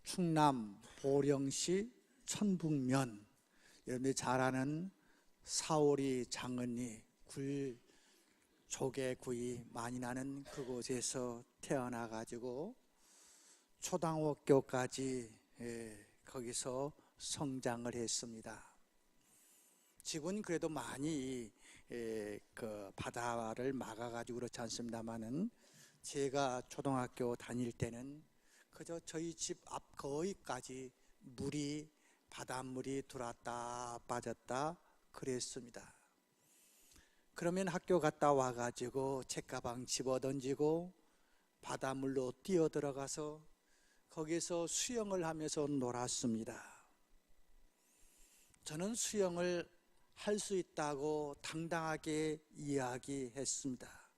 충남 보령시 천북면, 여러분들이 잘 아는 사오리 장언리 굴 조개구이 많이 나는 그곳에서 태어나 가지고 초등학교까지 거기서 성장을 했습니다. 지금은 그래도 많이 그 바다를 막아가지고 그렇지 않습니다만은, 제가 초등학교 다닐 때는 그저 저희 집 앞 거기까지 물이, 바닷물이 들어왔다 빠졌다 그랬습니다. 그러면 학교 갔다 와가지고 책가방 집어던지고 바닷물로 뛰어들어가서 거기서 수영을 하면서 놀았습니다. 저는 수영을 할 수 있다고 당당하게 이야기했습니다.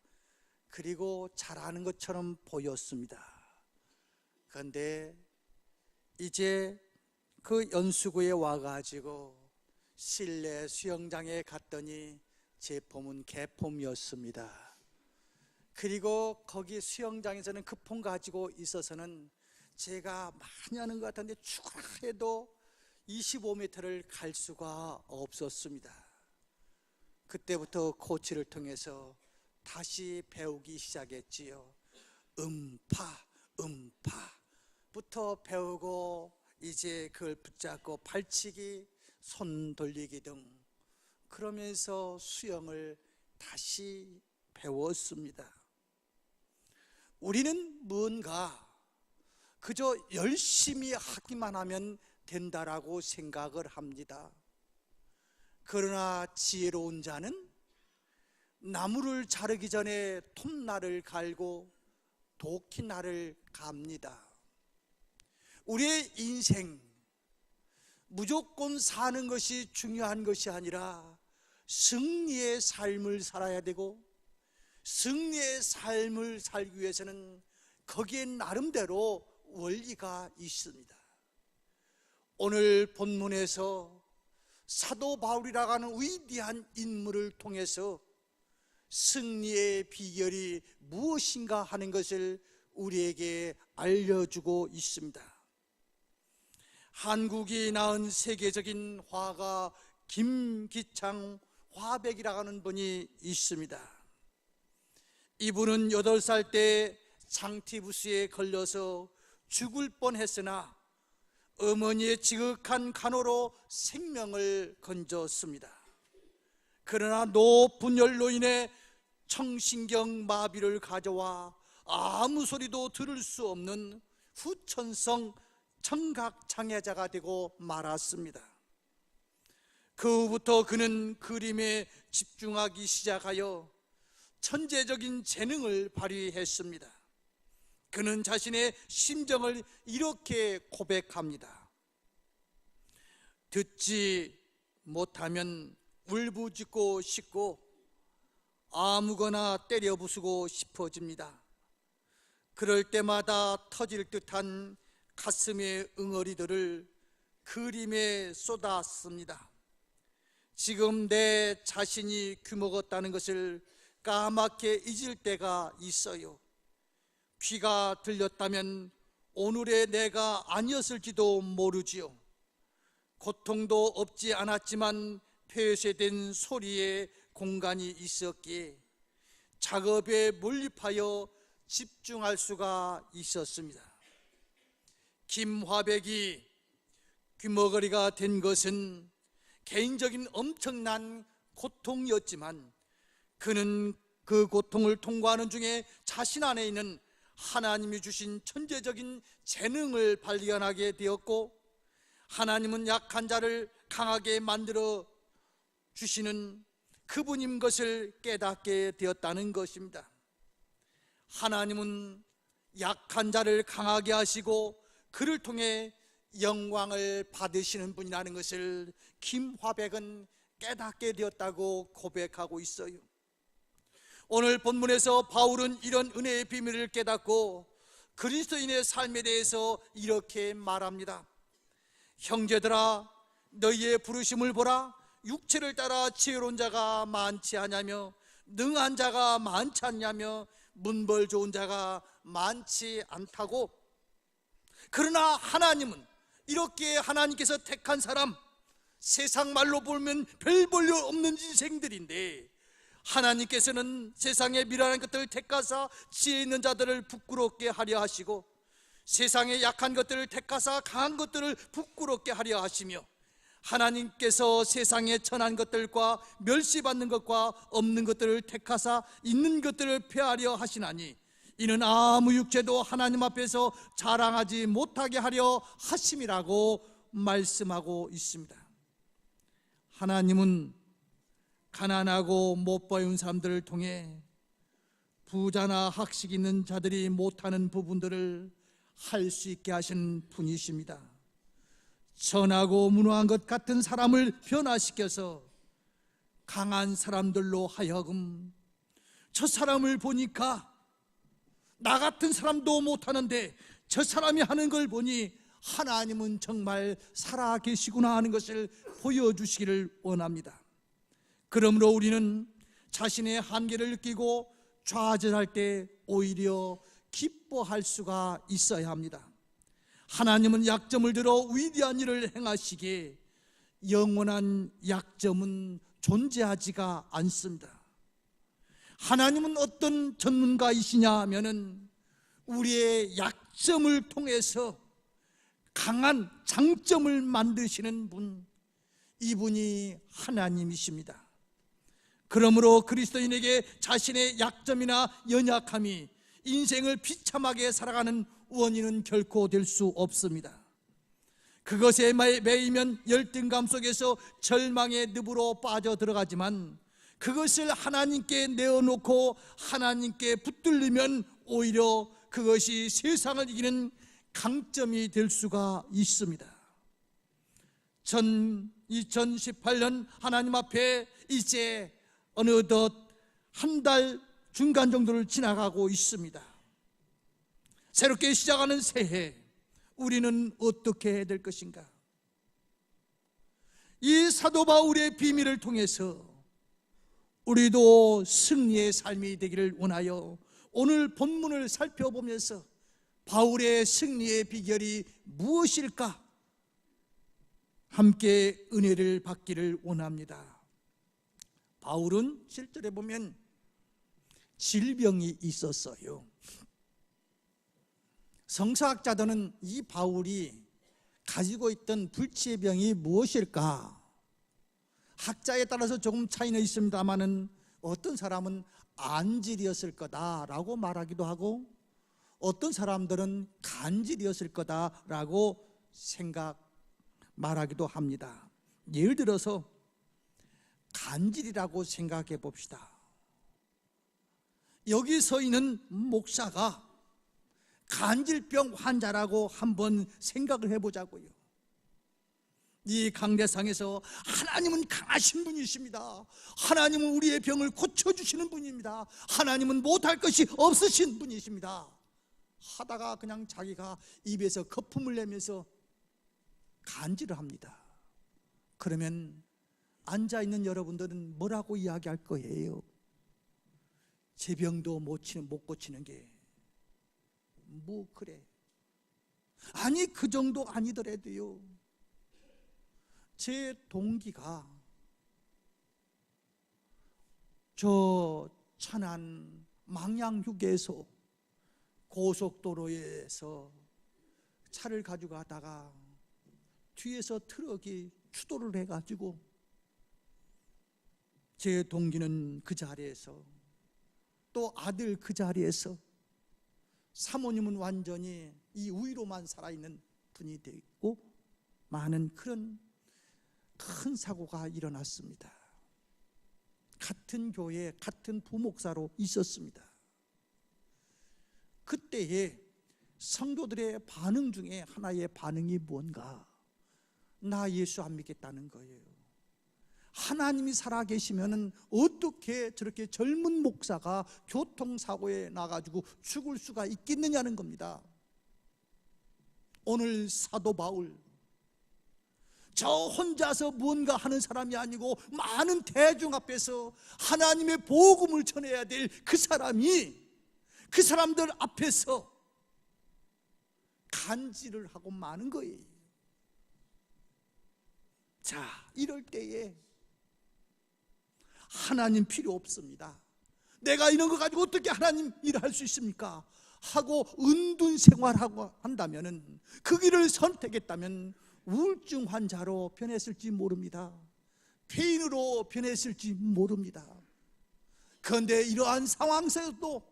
그리고 잘하는 것처럼 보였습니다. 그런데 이제 그 연수구에 와가지고 실내 수영장에 갔더니 제 폼은 개폼이었습니다. 그리고 거기 수영장에서는 그 폼 가지고 있어서는 제가 많이 하는 것 같은데 죽으라 해도 25m를 갈 수가 없었습니다. 그때부터 코치를 통해서 다시 배우기 시작했지요. 음파부터 배우고, 이제 그걸 붙잡고 발치기, 손 돌리기 등 그러면서 수영을 다시 배웠습니다. 우리는 뭔가 그저 열심히 하기만 하면 된다라고 생각을 합니다. 그러나 지혜로운 자는 나무를 자르기 전에 톱날을 갈고 도끼날을 갑니다. 우리의 인생, 무조건 사는 것이 중요한 것이 아니라 승리의 삶을 살아야 되고, 승리의 삶을 살기 위해서는 거기에 나름대로 원리가 있습니다. 오늘 본문에서 사도 바울이라고 하는 위대한 인물을 통해서 승리의 비결이 무엇인가 하는 것을 우리에게 알려주고 있습니다. 한국이 낳은 세계적인 화가 김기창 화백이라고 하는 분이 있습니다. 이분은 8살 때 장티푸스에 걸려서 죽을 뻔했으나 어머니의 지극한 간호로 생명을 건졌습니다. 그러나 높은 열로 인해 청신경 마비를 가져와 아무 소리도 들을 수 없는 후천성 청각장애자가 되고 말았습니다. 그 후부터 그는 그림에 집중하기 시작하여 천재적인 재능을 발휘했습니다. 그는 자신의 심정을 이렇게 고백합니다. 듣지 못하면 울부짖고 싶고 아무거나 때려 부수고 싶어집니다. 그럴 때마다 터질 듯한 가슴의 응어리들을 그림에 쏟았습니다. 지금 내 자신이 귀먹었다는 것을 까맣게 잊을 때가 있어요. 귀가 들렸다면 오늘의 내가 아니었을지도 모르지요. 고통도 없지 않았지만 폐쇄된 소리에 공간이 있었기에 작업에 몰입하여 집중할 수가 있었습니다. 김화백이 귀머거리가 된 것은 개인적인 엄청난 고통이었지만, 그는 그 고통을 통과하는 중에 자신 안에 있는 하나님이 주신 천재적인 재능을 발견하게 되었고, 하나님은 약한 자를 강하게 만들어 주시는 그분인 것을 깨닫게 되었다는 것입니다. 하나님은 약한 자를 강하게 하시고 그를 통해 영광을 받으시는 분이라는 것을 김화백은 깨닫게 되었다고 고백하고 있어요. 오늘 본문에서 바울은 이런 은혜의 비밀을 깨닫고 그리스도인의 삶에 대해서 이렇게 말합니다. 형제들아, 너희의 부르심을 보라. 육체를 따라 지혜로운 자가 많지 않냐며, 능한 자가 많지 않냐며, 문벌 좋은 자가 많지 않다고. 그러나 하나님은 이렇게 하나님께서 택한 사람, 세상 말로 보면 별 볼일 없는 인생들인데, 하나님께서는 세상의 미련한 것들을 택하사 지혜 있는 자들을 부끄럽게 하려 하시고, 세상의 약한 것들을 택하사 강한 것들을 부끄럽게 하려 하시며, 하나님께서 세상의 천한 것들과 멸시받는 것과 없는 것들을 택하사 있는 것들을 폐하려 하시나니, 이는 아무 육체도 하나님 앞에서 자랑하지 못하게 하려 하심이라고 말씀하고 있습니다. 하나님은 가난하고 못 배운 사람들을 통해 부자나 학식 있는 자들이 못하는 부분들을 할 수 있게 하신 분이십니다. 선하고 무능한 것 같은 사람을 변화시켜서 강한 사람들로 하여금, 저 사람을 보니까 나 같은 사람도 못하는데 저 사람이 하는 걸 보니 하나님은 정말 살아계시구나 하는 것을 보여주시기를 원합니다. 그러므로 우리는 자신의 한계를 느끼고 좌절할 때 오히려 기뻐할 수가 있어야 합니다. 하나님은 약점을 들어 위대한 일을 행하시기에 영원한 약점은 존재하지가 않습니다. 하나님은 어떤 전문가이시냐 하면은 우리의 약점을 통해서 강한 장점을 만드시는 분, 이분이 하나님이십니다. 그러므로 그리스도인에게 자신의 약점이나 연약함이 인생을 비참하게 살아가는 원인은 결코 될 수 없습니다. 그것에 매이면 열등감 속에서 절망의 늪으로 빠져들어가지만, 그것을 하나님께 내어놓고 하나님께 붙들리면 오히려 그것이 세상을 이기는 강점이 될 수가 있습니다. 2018년 하나님 앞에 이제 어느덧 한 달 중간 정도를 지나가고 있습니다. 새롭게 시작하는 새해, 우리는 어떻게 해야 될 것인가? 이 사도 바울의 비밀을 통해서 우리도 승리의 삶이 되기를 원하여 오늘 본문을 살펴보면서 바울의 승리의 비결이 무엇일까? 함께 은혜를 받기를 원합니다. 바울은 실제로 보면 질병이 있었어요. 성서학자들은 이 바울이 가지고 있던 불치의 병이 무엇일까? 학자에 따라서 조금 차이는 있습니다만은 어떤 사람은 안질이었을 거다라고 말하기도 하고, 어떤 사람들은 간질이었을 거다라고 말하기도 합니다. 예를 들어서 간질이라고 생각해 봅시다. 여기 서 있는 목사가 간질병 환자라고 한번 생각을 해보자고요. 이 강대상에서 하나님은 강하신 분이십니다. 하나님은 우리의 병을 고쳐주시는 분입니다. 하나님은 못할 것이 없으신 분이십니다. 하다가 그냥 자기가 입에서 거품을 내면서 간질을 합니다. 그러면 앉아있는 여러분들은 뭐라고 이야기할 거예요? 제 병도 못 고치는 게 뭐 그래? 아니, 그 정도 아니더라도요, 제 동기가 저 천안 망양휴게소 고속도로에서 차를 가지고 가다가 뒤에서 트럭이 추돌을 해가지고 제 동기는 그 자리에서, 또 아들 그 자리에서, 사모님은 완전히 이 위로만 살아있는 분이 되고, 많은 그런 큰 사고가 일어났습니다. 같은 교회에 같은 부목사로 있었습니다. 그때에 성도들의 반응 중에 하나의 반응이 뭔가? 나 예수 안 믿겠다는 거예요. 하나님이 살아계시면 어떻게 저렇게 젊은 목사가 교통사고에 나가지고 죽을 수가 있겠느냐는 겁니다. 오늘 사도 바울, 저 혼자서 무언가 하는 사람이 아니고 많은 대중 앞에서 하나님의 복음을 전해야 될 그 사람이, 그 사람들 앞에서 간질을 하고 마는 거예요. 자, 이럴 때에 하나님 필요 없습니다. 내가 이런 거 가지고 어떻게 하나님 일을 할 수 있습니까? 하고 은둔 생활하고 한다면은, 그 길을 선택했다면 우울증 환자로 변했을지 모릅니다. 폐인으로 변했을지 모릅니다. 그런데 이러한 상황 속에도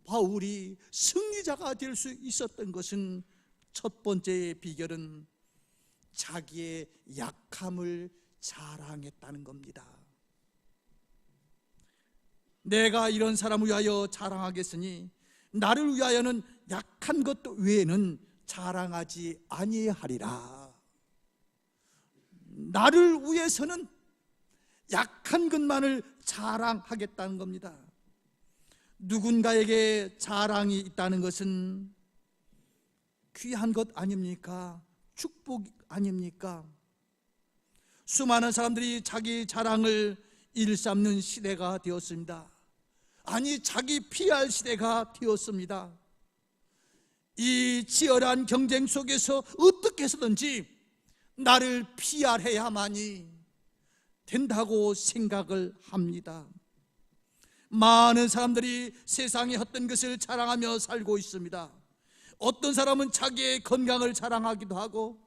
바울이 승리자가 될 수 있었던 것은, 첫 번째 비결은 자기의 약함을 자랑했다는 겁니다. 내가 이런 사람을 위하여 자랑하겠으니 나를 위하여는 약한 것 외에는 자랑하지 아니하리라. 나를 위해서는 약한 것만을 자랑하겠다는 겁니다. 누군가에게 자랑이 있다는 것은 귀한 것 아닙니까? 축복 아닙니까? 수많은 사람들이 자기 자랑을 일삼는 시대가 되었습니다. 아니, 자기 PR 시대가 되었습니다. 이 치열한 경쟁 속에서 어떻게 해서든지 나를 PR해야만이 된다고 생각을 합니다. 많은 사람들이 세상의 헛된 것을 자랑하며 살고 있습니다. 어떤 사람은 자기의 건강을 자랑하기도 하고,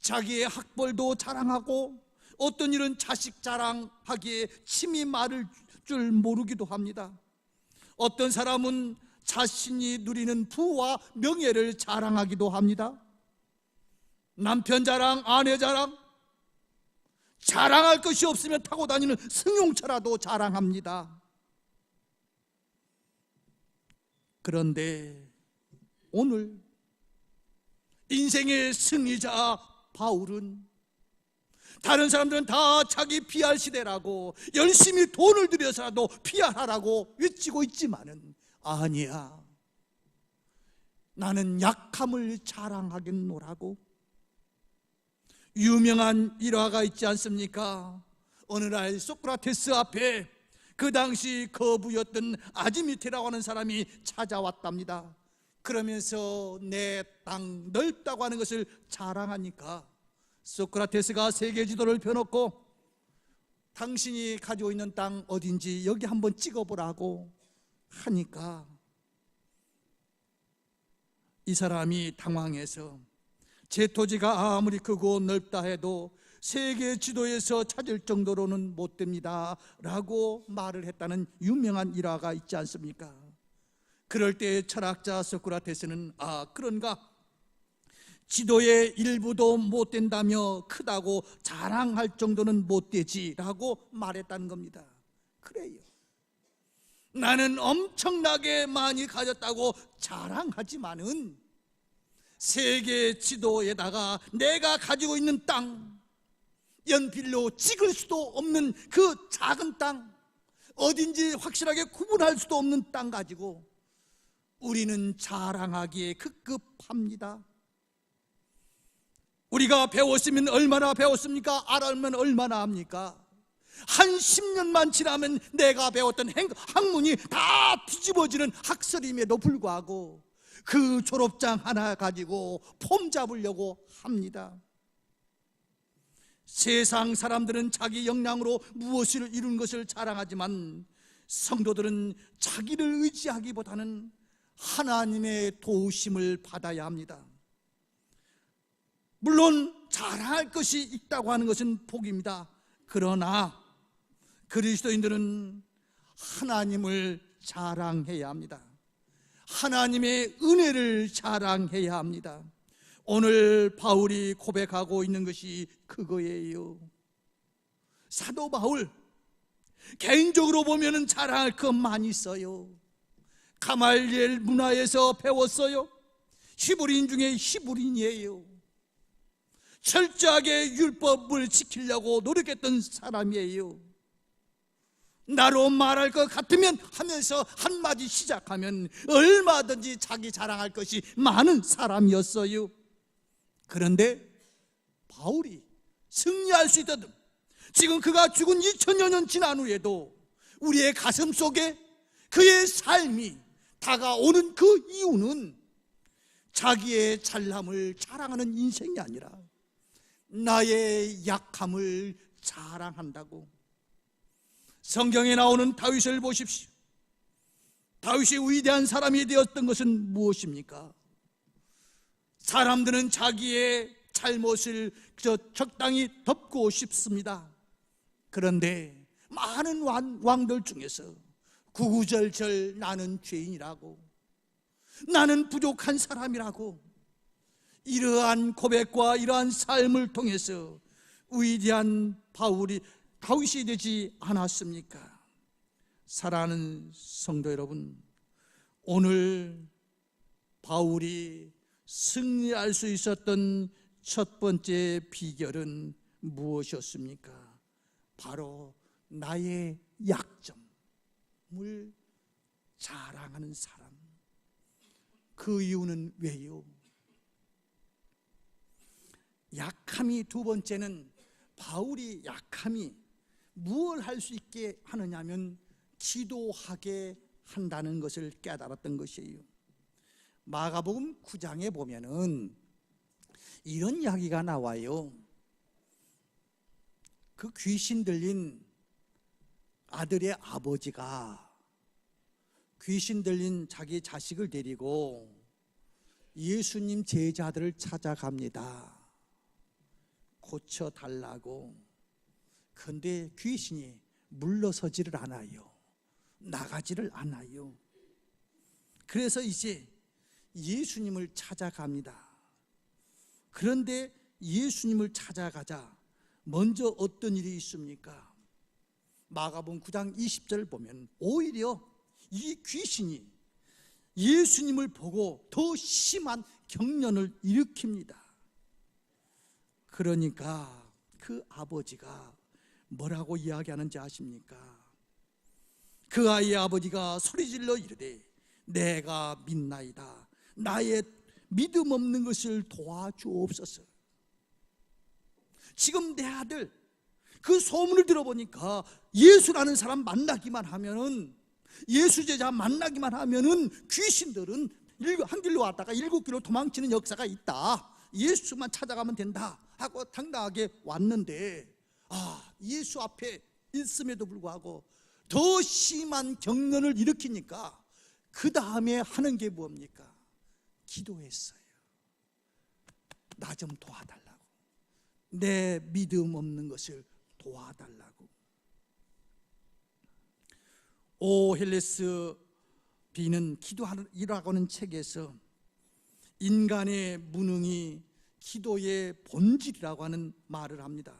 자기의 학벌도 자랑하고, 어떤 일은 자식 자랑하기에 침이 마를 줄 모르기도 합니다. 어떤 사람은 자신이 누리는 부와 명예를 자랑하기도 합니다. 남편 자랑, 아내 자랑, 자랑할 것이 없으면 타고 다니는 승용차라도 자랑합니다. 그런데 오늘 인생의 승리자 바울은, 다른 사람들은 다 자기 PR 시대라고 열심히 돈을 들여서라도 PR하라고 외치고 있지만은, 아니야, 나는 약함을 자랑하겠노라고. 유명한 일화가 있지 않습니까? 어느 날 소크라테스 앞에 그 당시 거부였던 아지미테라고 하는 사람이 찾아왔답니다. 그러면서 내 땅 넓다고 하는 것을 자랑하니까 소크라테스가 세계 지도를 펴놓고, 당신이 가지고 있는 땅 어딘지 여기 한번 찍어보라고 하니까 이 사람이 당황해서, 제 토지가 아무리 크고 넓다 해도 세계 지도에서 찾을 정도로는 못 됩니다 라고 말을 했다는 유명한 일화가 있지 않습니까? 그럴 때 철학자 소크라테스는, 아, 그런가? 지도의 일부도 못 된다며 크다고 자랑할 정도는 못 되지라고 말했다는 겁니다. 그래요, 나는 엄청나게 많이 가졌다고 자랑하지만은 세계 지도에다가 내가 가지고 있는 땅, 연필로 찍을 수도 없는 그 작은 땅, 어딘지 확실하게 구분할 수도 없는 땅 가지고 우리는 자랑하기에 급급합니다. 우리가 배웠으면 얼마나 배웠습니까? 알면 얼마나 합니까? 한 10년만 지나면 내가 배웠던 학문이 다 뒤집어지는 학설임에도 불구하고 그 졸업장 하나 가지고 폼 잡으려고 합니다. 세상 사람들은 자기 역량으로 무엇을 이룬 것을 자랑하지만, 성도들은 자기를 의지하기보다는 하나님의 도우심을 받아야 합니다. 물론 자랑할 것이 있다고 하는 것은 복입니다. 그러나 그리스도인들은 하나님을 자랑해야 합니다. 하나님의 은혜를 자랑해야 합니다. 오늘 바울이 고백하고 있는 것이 그거예요. 사도 바울, 개인적으로 보면 자랑할 것 많이 있어요. 가말리엘 문화에서 배웠어요. 히브리인 중에 히브리인이에요. 철저하게 율법을 지키려고 노력했던 사람이에요. 나로 말할 것 같으면 하면서 한마디 시작하면 얼마든지 자기 자랑할 것이 많은 사람이었어요. 그런데 바울이 승리할 수 있다든, 지금 그가 죽은 2000여 년 지난 후에도 우리의 가슴 속에 그의 삶이 다가오는 그 이유는 자기의 잘남을 자랑하는 인생이 아니라 나의 약함을 자랑한다고. 성경에 나오는 다윗을 보십시오. 다윗이 위대한 사람이 되었던 것은 무엇입니까? 사람들은 자기의 잘못을 적당히 덮고 싶습니다. 그런데 많은 왕들 중에서 구구절절 나는 죄인이라고, 나는 부족한 사람이라고, 이러한 고백과 이러한 삶을 통해서 위대한 다윗이 되지 않았습니까? 사랑하는 성도 여러분, 오늘 바울이 승리할 수 있었던 첫 번째 비결은 무엇이었습니까? 바로 나의 약점을 자랑하는 사람. 그 이유는 왜요? 약함이, 두 번째는 바울이 약함이 무엇을 할 수 있게 하느냐면 기도하게 한다는 것을 깨달았던 것이에요. 마가복음 9장에 보면은 이런 이야기가 나와요. 그 귀신 들린 아들의 아버지가 귀신 들린 자기 자식을 데리고 예수님 제자들을 찾아갑니다. 고쳐달라고. 그런데 귀신이 물러서지를 않아요. 나가지를 않아요. 그래서 이제 예수님을 찾아갑니다. 그런데 예수님을 찾아가자 먼저 어떤 일이 있습니까? 마가복음 9장 20절을 보면 오히려 이 귀신이 예수님을 보고 더 심한 경련을 일으킵니다. 그러니까 그 아버지가 뭐라고 이야기하는지 아십니까? 그 아이의 아버지가 소리질러 이르되 내가 믿나이다. 나의 믿음 없는 것을 도와주옵소서. 지금 내 아들 그 소문을 들어보니까 예수라는 사람 만나기만 하면은, 예수 제자 만나기만 하면은 귀신들은 한 길로 왔다가 7길로 도망치는 역사가 있다. 예수만 찾아가면 된다 하고 당당하게 왔는데, 예수 앞에 있음에도 불구하고 더 심한 경련을 일으키니까 그 다음에 하는 게 뭡니까? 기도했어요. 나 좀 도와달라고. 내 믿음 없는 것을 도와달라고. 오헬레스 비는 기도하라고 하는 책에서 인간의 무능이 기도의 본질이라고 하는 말을 합니다.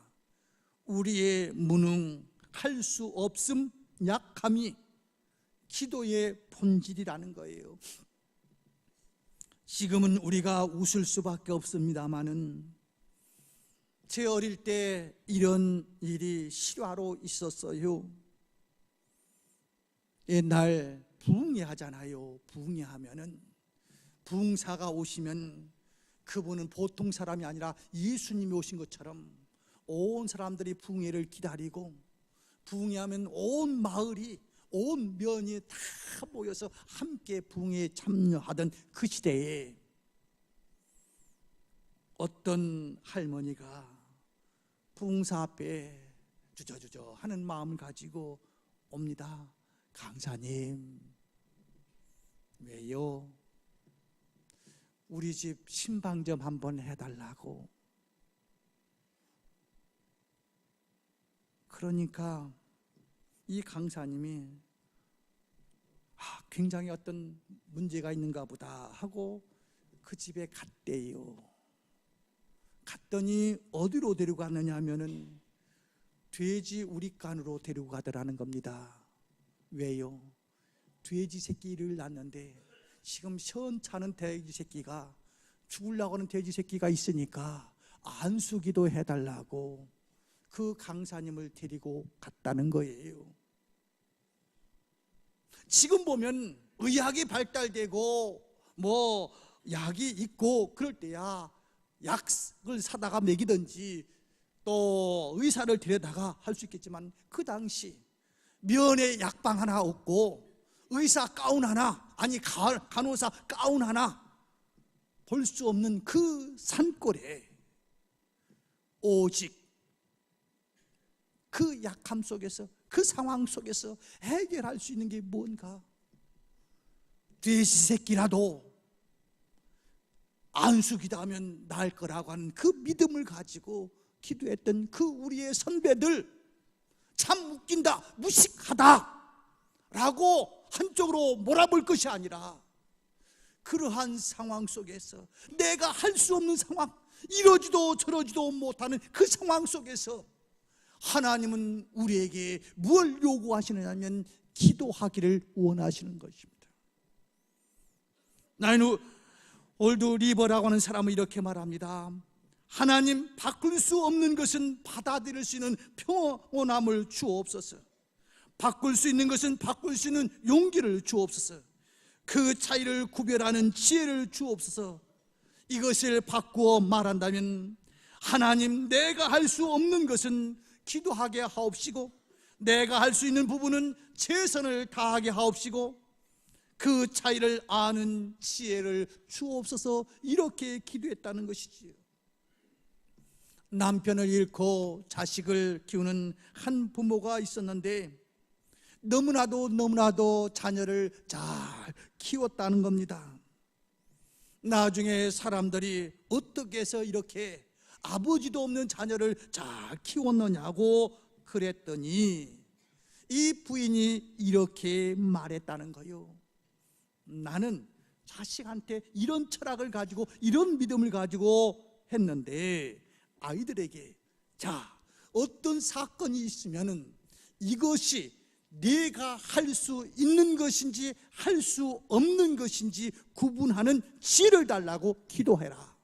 우리의 무능, 할 수 없음, 약함이 기도의 본질이라는 거예요. 지금은 우리가 웃을 수밖에 없습니다마는 제 어릴 때 이런 일이 실화로 있었어요. 옛날 부흥회 하잖아요. 부흥회 하면은 부흥사가 오시면 그분은 보통 사람이 아니라 예수님이 오신 것처럼 온 사람들이 부흥회를 기다리고, 부흥회하면 온 마을이, 온 면이 다 모여서 함께 부흥회에 참여하던 그 시대에 어떤 할머니가 부흥사 앞에 주저주저 하는 마음을 가지고 옵니다. 강사님, 왜요? 우리 집 신방 좀 한번 해달라고. 그러니까 이 강사님이 굉장히 어떤 문제가 있는가 보다 하고 그 집에 갔대요. 갔더니 어디로 데리고 갔느냐 하면은 돼지 우리간으로 데리고 가더라는 겁니다. 왜요? 돼지 새끼를 낳는데 지금 시원찮은 돼지 새끼가, 죽으려고 하는 돼지 새끼가 있으니까 안수기도 해달라고 그 강사님을 데리고 갔다는 거예요. 지금 보면 의학이 발달되고 뭐 약이 있고 그럴 때야 약을 사다가 먹이든지 또 의사를 데려다가 할 수 있겠지만, 그 당시 면회 약방 하나 없고 의사 가운 하나, 아니 간호사 가운 하나, 볼 수 없는 그 산골에 오직 그 약함 속에서, 그 상황 속에서 해결할 수 있는 게 뭔가? 돼지 새끼라도 안수기도 하면 나을 거라고 하는 그 믿음을 가지고 기도했던 그 우리의 선배들, 참 웃긴다, 무식하다 라고 한쪽으로 몰아볼 것이 아니라, 그러한 상황 속에서 내가 할 수 없는 상황, 이러지도 저러지도 못하는 그 상황 속에서 하나님은 우리에게 무엇을 요구하시느냐면 기도하기를 원하시는 것입니다. 나인 올드 리버라고 하는 사람은 이렇게 말합니다. 하나님, 바꿀 수 없는 것은 받아들일 수 있는 평온함을 주옵소서. 바꿀 수 있는 것은 바꿀 수 있는 용기를 주옵소서. 그 차이를 구별하는 지혜를 주옵소서. 이것을 바꾸어 말한다면, 하나님, 내가 할 수 없는 것은 기도하게 하옵시고, 내가 할 수 있는 부분은 최선을 다하게 하옵시고, 그 차이를 아는 지혜를 주옵소서. 이렇게 기도했다는 것이지요. 남편을 잃고 자식을 키우는 한 부모가 있었는데, 너무나도 자녀를 잘 키웠다는 겁니다. 나중에 사람들이 어떻게 해서 이렇게 아버지도 없는 자녀를 잘 키웠느냐고 그랬더니, 이 부인이 이렇게 말했다는 거예요. 나는 자식한테 이런 철학을 가지고, 이런 믿음을 가지고 했는데, 아이들에게 자, 어떤 사건이 있으면은 이것이 내가 할 수 있는 것인지 할 수 없는 것인지 구분하는 지혜를 달라고 기도해라.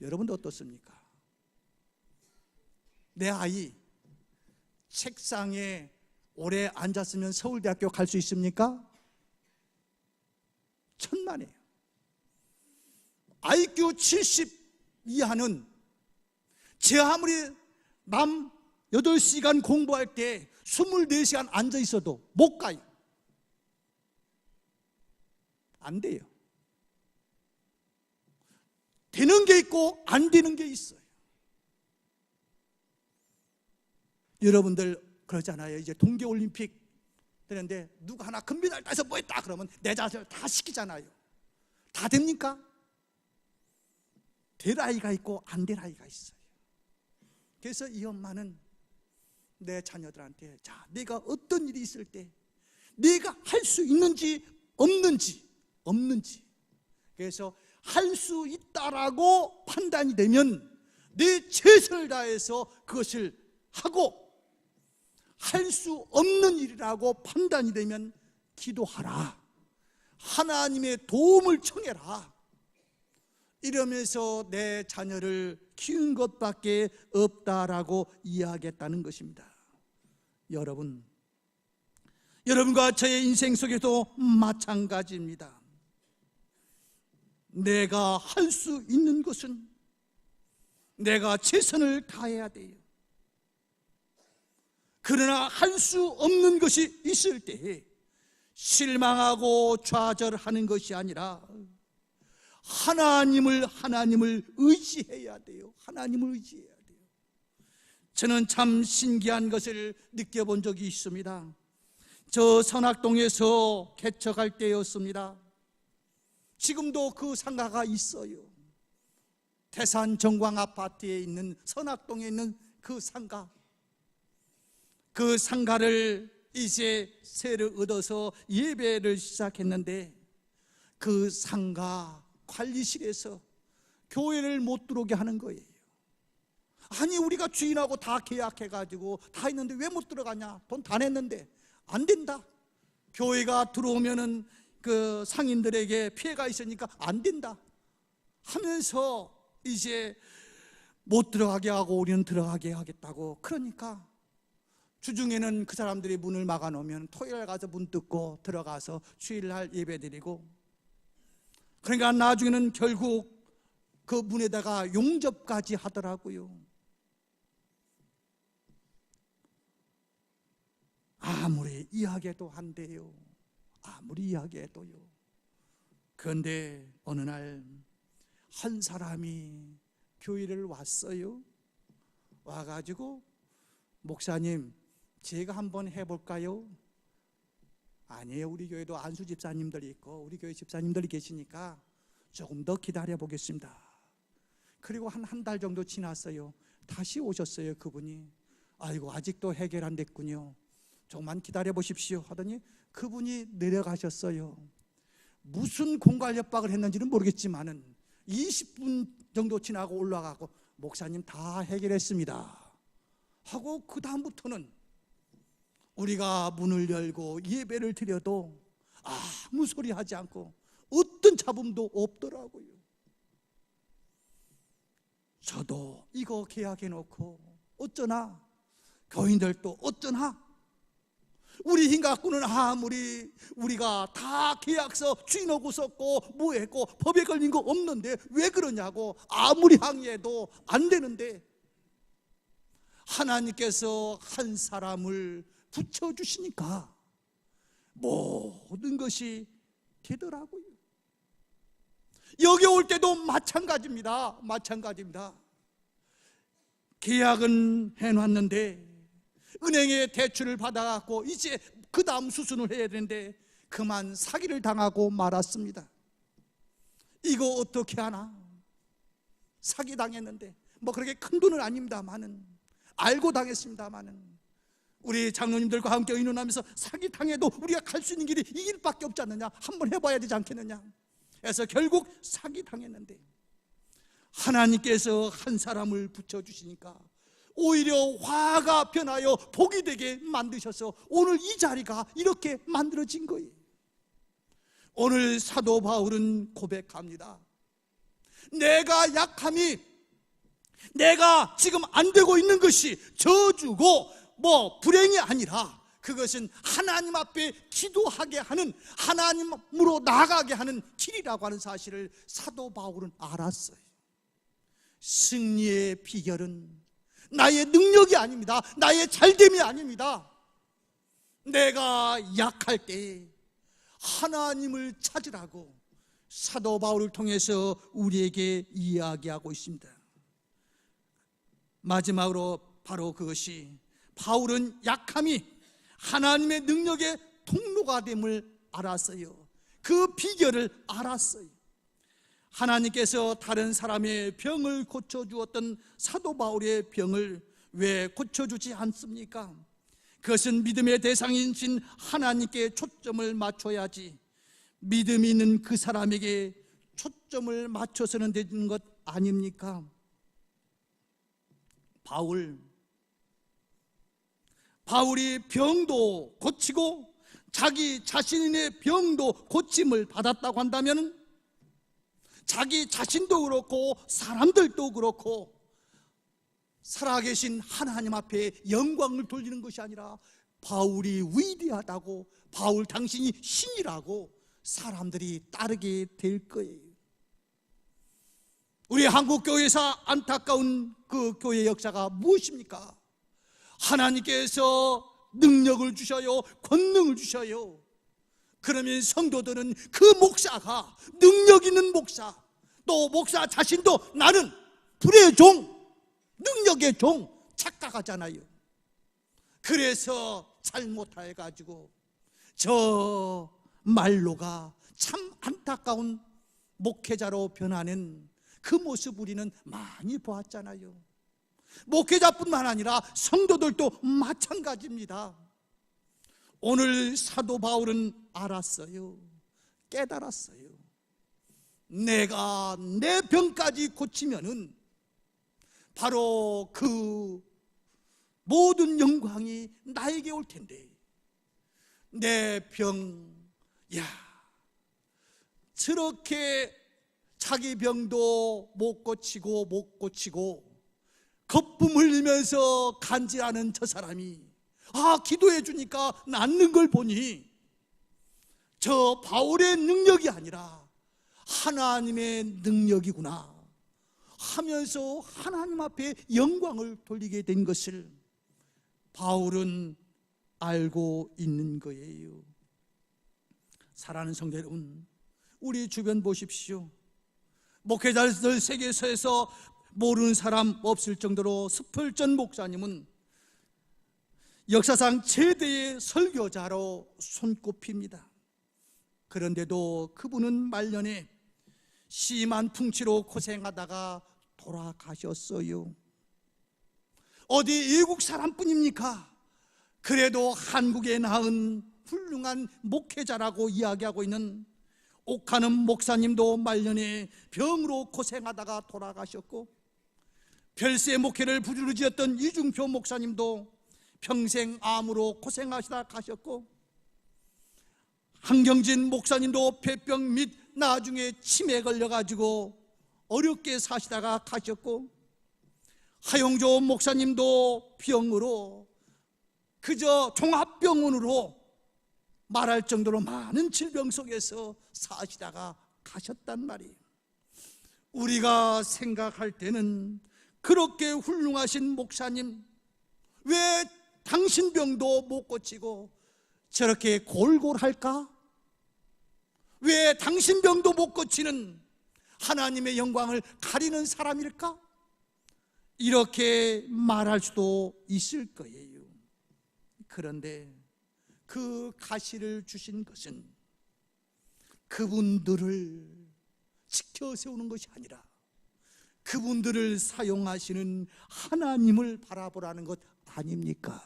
여러분도 어떻습니까? 내 아이 책상에 오래 앉았으면 서울대학교 갈 수 있습니까? 천만에요. IQ 70 이하는 제 아무리 밤 8시간 공부할 때 24시간 앉아 있어도 못 가요. 안 돼요. 되는 게 있고 안 되는 게 있어요. 여러분들 그러잖아요. 이제 동계올림픽 되는데 누가 하나 금메달 따서 뭐 했다 그러면 내 자신을 다 시키잖아요. 다 됩니까? 될 아이가 있고 안 될 아이가 있어요. 그래서 이 엄마는 내 자녀들한테, 자, 내가 어떤 일이 있을 때 내가 할 수 있는지 없는지, 그래서 할 수 있다라고 판단이 되면 내 최선을 다해서 그것을 하고, 할 수 없는 일이라고 판단이 되면 기도하라, 하나님의 도움을 청해라, 이러면서 내 자녀를 키운 것밖에 없다라고 이야기했다는 것입니다. 여러분과 저의 인생 속에도 마찬가지입니다. 내가 할 수 있는 것은 내가 최선을 다해야 돼요. 그러나 할 수 없는 것이 있을 때에 실망하고 좌절하는 것이 아니라 하나님을 의지해야 돼요. 하나님을 의지해야 돼요. 저는 참 신기한 것을 느껴본 적이 있습니다. 저 선악동에서 개척할 때였습니다. 지금도 그 상가가 있어요. 태산 정광 아파트에 있는 선악동에 있는 그 상가. 그 상가를 이제 새로 얻어서 예배를 시작했는데, 그 상가 관리실에서 교회를 못 들어오게 하는 거예요. 아니, 우리가 주인하고 다 계약해가지고 다 했는데 왜 못 들어가냐? 돈 다 냈는데. 안 된다. 교회가 들어오면은 그 상인들에게 피해가 있으니까 안 된다 하면서 이제 못 들어가게 하고 우리는 들어가게 하겠다고. 그러니까 주중에는 그 사람들이 문을 막아 놓으면 토요일 가서 문 뜯고 들어가서 주일날 예배 드리고, 그러니까 나중에는 결국 그 문에다가 용접까지 하더라고요. 아무리 이야기해도 안 돼요. 아무리 이야기해도요. 그런데 어느 날 한 사람이 교회를 왔어요. 와가지고 목사님, 제가 한번 해볼까요? 아니에요. 우리 교회도 안수 집사님들이 있고 우리 교회 집사님들이 계시니까 조금 더 기다려 보겠습니다. 그리고 한 달 정도 지났어요. 다시 오셨어요. 그분이. 아이고, 아직도 해결 안 됐군요. 조금만 기다려 보십시오 하더니 그분이 내려가셨어요. 무슨 공갈 협박을 했는지는 모르겠지만은 20분 정도 지나고 올라가고 목사님 다 해결했습니다 하고 그 다음부터는 우리가 문을 열고 예배를 드려도 아무 소리 하지 않고 어떤 잡음도 없더라고요. 저도 이거 계약해 놓고 어쩌나, 교인들도 어쩌나, 우리 힘 갖고는 아무리 우리가 다 계약서 쥐놓고 썼고 뭐 했고 법에 걸린 거 없는데 왜 그러냐고 아무리 항의해도 안 되는데 하나님께서 한 사람을 붙여주시니까 모든 것이 되더라고요. 여기 올 때도 마찬가지입니다. 계약은 해놨는데 은행에 대출을 받아갖고 이제 그 다음 수순을 해야 되는데 그만 사기를 당하고 말았습니다. 이거 어떻게 하나? 사기 당했는데 뭐 그렇게 큰 돈은 아닙니다만은 알고 당했습니다만은 우리 장로님들과 함께 의논하면서 사기 당해도 우리가 갈 수 있는 길이 이 길밖에 없지 않느냐, 한번 해봐야 되지 않겠느냐 해서 결국 사기 당했는데 하나님께서 한 사람을 붙여주시니까 오히려 화가 변하여 복이 되게 만드셔서 오늘 이 자리가 이렇게 만들어진 거예요. 오늘 사도 바울은 고백합니다. 내가 약함이, 내가 지금 안 되고 있는 것이 저주고 뭐 불행이 아니라 그것은 하나님 앞에 기도하게 하는, 하나님으로 나아가게 하는 길이라고 하는 사실을 사도 바울은 알았어요. 승리의 비결은 나의 능력이 아닙니다. 나의 잘됨이 아닙니다. 내가 약할 때 하나님을 찾으라고 사도 바울을 통해서 우리에게 이야기하고 있습니다. 마지막으로 바로 그것이 바울은 약함이 하나님의 능력의 통로가 됨을 알았어요. 그 비결을 알았어요. 하나님께서 다른 사람의 병을 고쳐주었던 사도 바울의 병을 왜 고쳐주지 않습니까? 그것은 믿음의 대상이신 하나님께 초점을 맞춰야지 믿음이 있는 그 사람에게 초점을 맞춰서는 되는 것 아닙니까? 바울이 병도 고치고 자기 자신의 병도 고침을 받았다고 한다면 자기 자신도 그렇고 사람들도 그렇고 살아계신 하나님 앞에 영광을 돌리는 것이 아니라 바울이 위대하다고, 바울 당신이 신이라고 사람들이 따르게 될 거예요. 우리 한국교회에서 안타까운 그 교회 역사가 무엇입니까? 하나님께서 능력을 주셔요, 권능을 주셔요. 그러면 성도들은 그 목사가 능력 있는 목사, 또 목사 자신도 나는 불의 종, 능력의 종 착각하잖아요. 그래서 잘못해가지고 저 말로가 참 안타까운 목회자로 변하는 그 모습 우리는 많이 보았잖아요. 목회자뿐만 아니라 성도들도 마찬가지입니다. 오늘 사도 바울은 알았어요. 깨달았어요. 내가 내 병까지 고치면은 바로 그 모든 영광이 나에게 올 텐데 내 병, 저렇게 자기 병도 못 고치고 거품 흘리면서 간질하는 저 사람이 기도해 주니까 낫는 걸 보니 저 바울의 능력이 아니라 하나님의 능력이구나 하면서 하나님 앞에 영광을 돌리게 된 것을 바울은 알고 있는 거예요. 사랑하는 성도 여러분, 우리 주변 보십시오. 목회자들 세계에서 모르는 사람 없을 정도로 스펄전 목사님은 역사상 최대의 설교자로 손꼽힙니다. 그런데도 그분은 말년에 심한 풍치로 고생하다가 돌아가셨어요. 어디 외국 사람뿐입니까? 그래도 한국에 낳은 훌륭한 목회자라고 이야기하고 있는 옥하는 목사님도 말년에 병으로 고생하다가 돌아가셨고, 별세 목회를 부르짖었던 이중표 목사님도 평생 암으로 고생하시다 가셨고, 한경진 목사님도 폐병 및 나중에 치매에 걸려가지고 어렵게 사시다가 가셨고, 하용조 목사님도 병으로 그저 종합병원으로 말할 정도로 많은 질병 속에서 사시다가 가셨단 말이에요. 우리가 생각할 때는 그렇게 훌륭하신 목사님, 왜 당신 병도 못 고치고 저렇게 골골할까? 왜 당신 병도 못 고치는 하나님의 영광을 가리는 사람일까? 이렇게 말할 수도 있을 거예요. 그런데 그 가시를 주신 것은 그분들을 지켜 세우는 것이 아니라 그분들을 사용하시는 하나님을 바라보라는 것 아닙니까?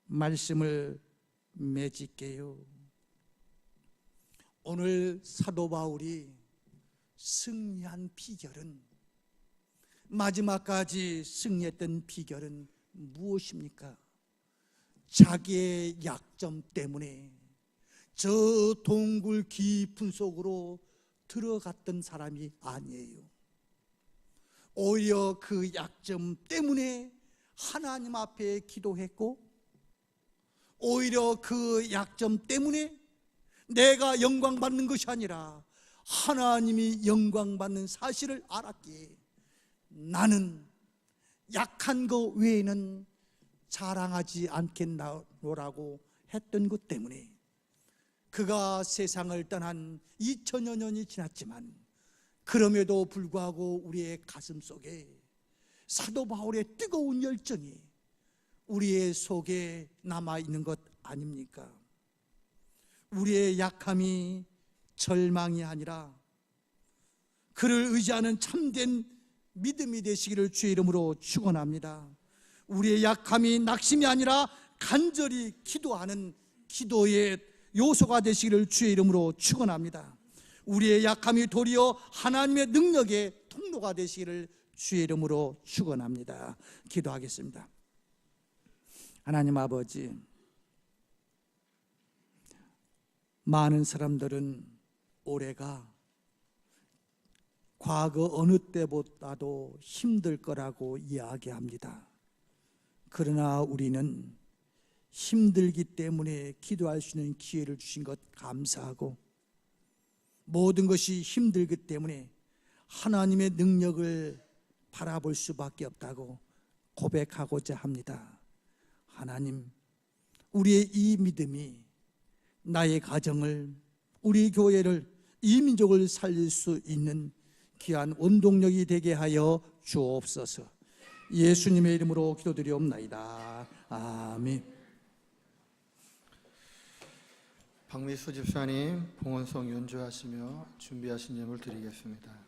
말씀을 맺을게요. 오늘 사도 바울이 승리한 비결은, 마지막까지 승리했던 비결은 무엇입니까? 자기의 약점 때문에 저 동굴 깊은 속으로 들어갔던 사람이 아니에요. 오히려 그 약점 때문에 하나님 앞에 기도했고, 오히려 그 약점 때문에 내가 영광 받는 것이 아니라 하나님이 영광 받는 사실을 알았기에 나는 약한 것 외에는 자랑하지 않겠노라고 했던 것 때문에 그가 세상을 떠난 2000여 년이 지났지만, 그럼에도 불구하고 우리의 가슴 속에 사도 바울의 뜨거운 열정이 우리의 속에 남아있는 것 아닙니까? 우리의 약함이 절망이 아니라 그를 의지하는 참된 믿음이 되시기를 주의 이름으로 축원합니다. 우리의 약함이 낙심이 아니라 간절히 기도하는 기도의 요소가 되시기를 주의 이름으로 축원합니다. 우리의 약함이 도리어 하나님의 능력의 통로가 되시기를 주의 이름으로 축원합니다. 기도하겠습니다. 하나님 아버지, 많은 사람들은 올해가 과거 어느 때보다도 힘들 거라고 이야기합니다. 그러나 우리는 힘들기 때문에 기도할 수 있는 기회를 주신 것 감사하고, 모든 것이 힘들기 때문에 하나님의 능력을 바라볼 수밖에 없다고 고백하고자 합니다. 하나님, 우리의 이 믿음이 나의 가정을, 우리 교회를, 이 민족을 살릴 수 있는 귀한 원동력이 되게 하여 주옵소서. 예수님의 이름으로 기도드리옵나이다. 아멘. 박미수 집사님 봉헌송 연주하시며 준비하신 예물 드리겠습니다.